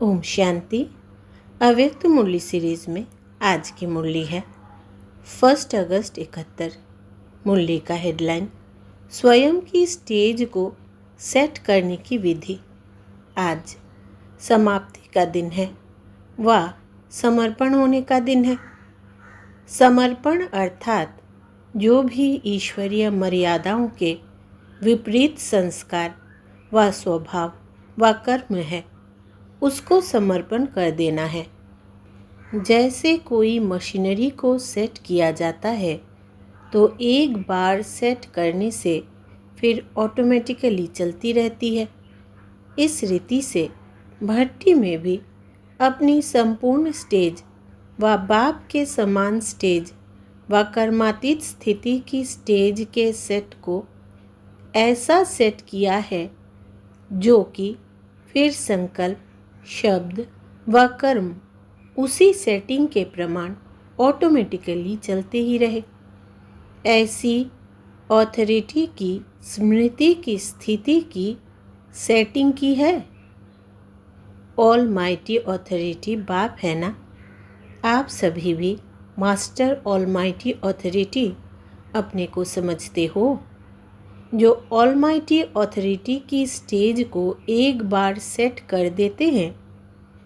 ओम शांति। अव्यक्त मुरली सीरीज में आज की मुरली है 1 अगस्त 71। मुरली का हेडलाइन स्वयं की स्टेज को सेट करने की विधि। आज समाप्ति का दिन है व समर्पण होने का दिन है। समर्पण अर्थात जो भी ईश्वरीय मर्यादाओं के विपरीत संस्कार व स्वभाव व कर्म है उसको समर्पण कर देना है। जैसे कोई मशीनरी को सेट किया जाता है तो एक बार सेट करने से फिर ऑटोमेटिकली चलती रहती है। इस रीति से भट्टी में भी अपनी संपूर्ण स्टेज व बाप के समान स्टेज व कर्मातीत स्थिति की स्टेज के सेट को ऐसा सेट किया है जो कि फिर संकल्प, शब्द व कर्म उसी सेटिंग के प्रमाण ऑटोमेटिकली चलते ही रहे। ऐसी ऑथोरिटी की स्मृति की स्थिति की सेटिंग की है। ऑल माइटी ऑथोरिटी बाप है ना। आप सभी भी मास्टर ऑल माइटी ऑथोरिटी अपने को समझते हो। जो ऑलमाइटी ऑथोरिटी की स्टेज को एक बार सेट कर देते हैं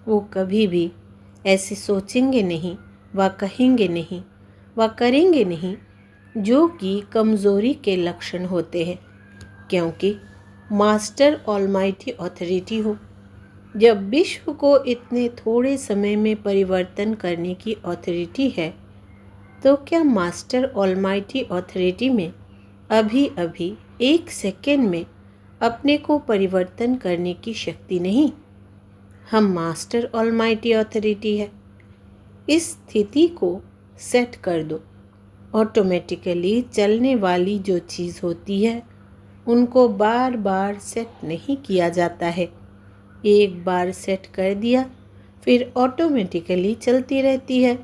वो कभी भी ऐसे सोचेंगे नहीं व कहेंगे नहीं व करेंगे नहीं जो कि कमज़ोरी के लक्षण होते हैं, क्योंकि मास्टर ऑलमाइटी ऑथोरिटी हो। जब विश्व को इतने थोड़े समय में परिवर्तन करने की ऑथोरिटी है तो क्या मास्टर ऑलमाइटी ऑथोरिटी में अभी अभी 1 सेकेंड में अपने को परिवर्तन करने की शक्ति नहीं? हम मास्टर ऑलमाइटी ऑथोरिटी है। इस स्थिति को सेट कर दो। ऑटोमेटिकली चलने वाली जो चीज़ होती है उनको बार बार सेट नहीं किया जाता है। एक बार सेट कर दिया फिर ऑटोमेटिकली चलती रहती है।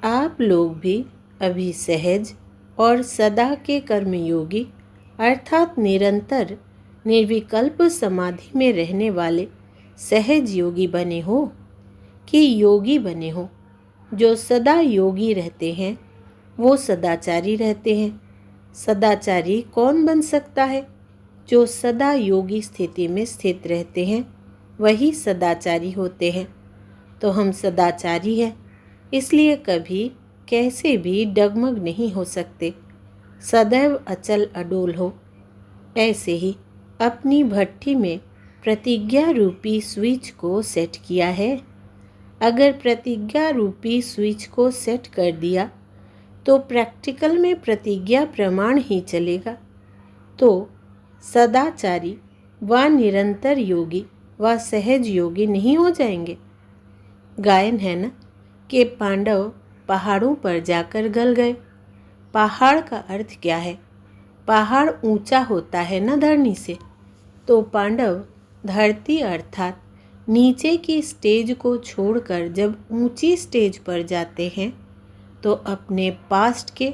आप लोग भी अभी सहज और सदा के कर्मयोगी अर्थात निरंतर निर्विकल्प समाधि में रहने वाले सहज योगी बने हो कि योगी बने हो। जो सदा योगी रहते हैं वो सदाचारी रहते हैं। सदाचारी कौन बन सकता है? जो सदा योगी स्थिति में स्थित रहते हैं वही सदाचारी होते हैं। तो हम सदाचारी हैं, इसलिए कभी कैसे भी डगमग नहीं हो सकते। सदैव अचल अडोल हो। ऐसे ही अपनी भट्टी में प्रतिज्ञा रूपी स्विच को सेट किया है। अगर प्रतिज्ञा रूपी स्विच को सेट कर दिया तो प्रैक्टिकल में प्रतिज्ञा प्रमाण ही चलेगा। तो सदाचारी व निरंतर योगी व सहज योगी नहीं हो जाएंगे। गायन है ना कि पांडव पहाड़ों पर जाकर गल गए। पहाड़ का अर्थ क्या है? पहाड़ ऊंचा होता है ना धरनी से। तो पांडव धरती अर्थात नीचे की स्टेज को छोड़कर जब ऊंची स्टेज पर जाते हैं तो अपने पास्ट के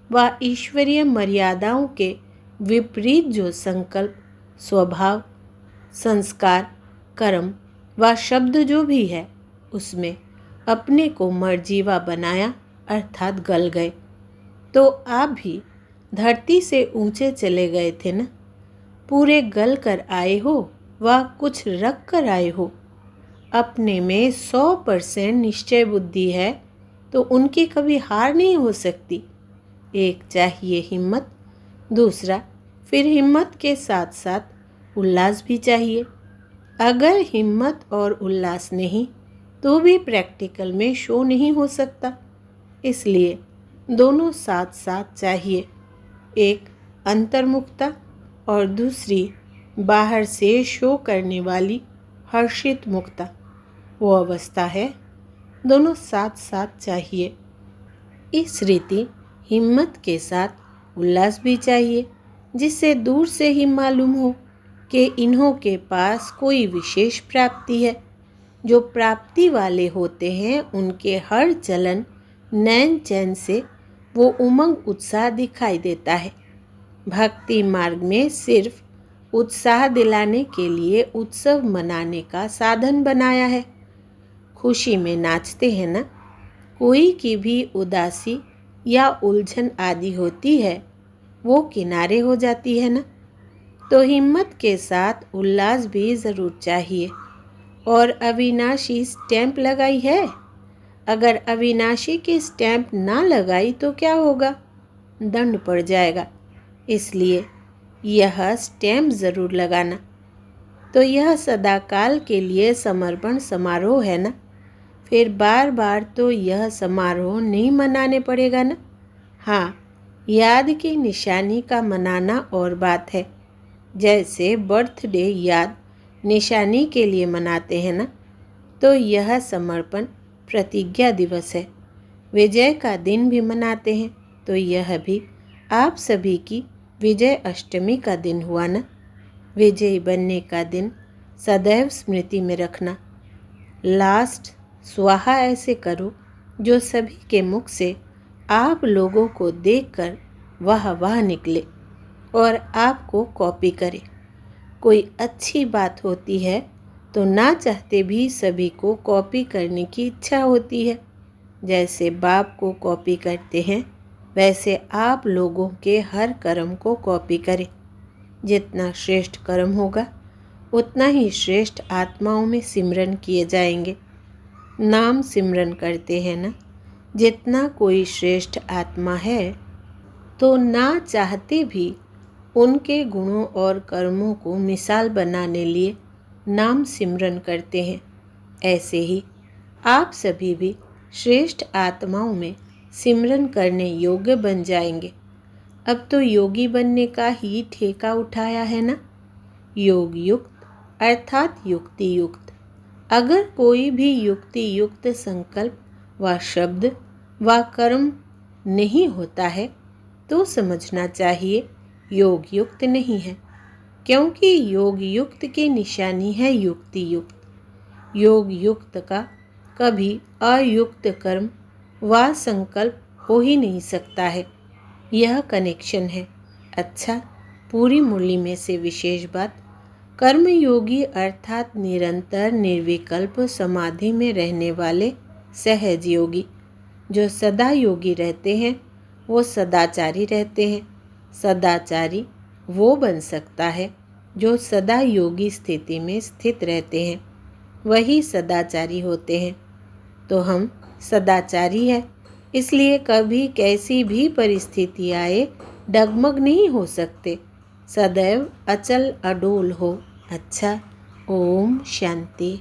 व ईश्वरीय मर्यादाओं के विपरीत जो संकल्प, स्वभाव, संस्कार, कर्म व शब्द जो भी है उसमें अपने को मर्जीवा बनाया अर्थात गल गए। तो आप भी धरती से ऊंचे चले गए थे ना। पूरे गल कर आए हो व कुछ रख कर आए हो। अपने में 100% निश्चय बुद्धि है तो उनकी कभी हार नहीं हो सकती। एक चाहिए हिम्मत, दूसरा फिर हिम्मत के साथ साथ उल्लास भी चाहिए। अगर हिम्मत और उल्लास नहीं तो भी प्रैक्टिकल में शो नहीं हो सकता। इसलिए दोनों साथ साथ चाहिए। एक अंतर्मुखता और दूसरी बाहर से शो करने वाली हर्षित मुक्ता, वो अवस्था है। दोनों साथ साथ चाहिए। इस रीति हिम्मत के साथ उल्लास भी चाहिए, जिससे दूर से ही मालूम हो कि इन्हों के पास कोई विशेष प्राप्ति है। जो प्राप्ति वाले होते हैं उनके हर चलन नैन चैन से वो उमंग उत्साह दिखाई देता है। भक्ति मार्ग में सिर्फ उत्साह दिलाने के लिए उत्सव मनाने का साधन बनाया है। खुशी में नाचते हैं ना। कोई की भी उदासी या उलझन आदि होती है, वो किनारे हो जाती है ना। तो हिम्मत के साथ उल्लास भी ज़रूर चाहिए। और अविनाशी स्टैंप लगाई है? अगर अविनाशी की स्टैंप ना लगाई तो क्या होगा? दंड पड़ जाएगा। इसलिए यह स्टैंप ज़रूर लगाना। तो यह सदाकाल के लिए समर्पण समारोह है ना। फिर बार बार तो यह समारोह नहीं मनाने पड़ेगा ना। हाँ, याद की निशानी का मनाना और बात है। जैसे बर्थडे याद निशानी के लिए मनाते हैं ना, तो यह समर्पण प्रतिज्ञा दिवस है। विजय का दिन भी मनाते हैं, तो यह भी आप सभी की विजय अष्टमी का दिन हुआ ना। विजयी बनने का दिन सदैव स्मृति में रखना। लास्ट स्वाहा ऐसे करो जो सभी के मुख से आप लोगों को देखकर वाह वाह निकले और आपको कॉपी करे। कोई अच्छी बात होती है तो ना चाहते भी सभी को कॉपी करने की इच्छा होती है। जैसे बाप को कॉपी करते हैं, वैसे आप लोगों के हर कर्म को कॉपी करें। जितना श्रेष्ठ कर्म होगा उतना ही श्रेष्ठ आत्माओं में सिमरन किए जाएंगे। नाम सिमरन करते हैं ना। जितना कोई श्रेष्ठ आत्मा है तो ना चाहते भी उनके गुणों और कर्मों को मिसाल बनाने लिए नाम सिमरन करते हैं। ऐसे ही आप सभी भी श्रेष्ठ आत्माओं में सिमरन करने योग्य बन जाएंगे। अब तो योगी बनने का ही ठेका उठाया है ना। योग युक्त अर्थात युक्ति युक्त। अगर कोई भी युक्ति युक्त संकल्प व शब्द व कर्म नहीं होता है तो समझना चाहिए योग युक्त नहीं है, क्योंकि योग युक्त की निशानी है युक्ति युक्त। योग युक्त का कभी अयुक्त कर्म व संकल्प हो ही नहीं सकता है। यह कनेक्शन है। अच्छा, पूरी मुरली में से विशेष बात, कर्मयोगी अर्थात निरंतर निर्विकल्प समाधि में रहने वाले सहज योगी। जो सदा योगी रहते हैं वो सदाचारी रहते हैं। सदाचारी वो बन सकता है जो सदा योगी स्थिति में स्थित रहते हैं, वही सदाचारी होते हैं। तो हम सदाचारी हैं, इसलिए कभी कैसी भी परिस्थिति आए डगमग नहीं हो सकते। सदैव अचल अडोल हो। अच्छा, ओम शांति।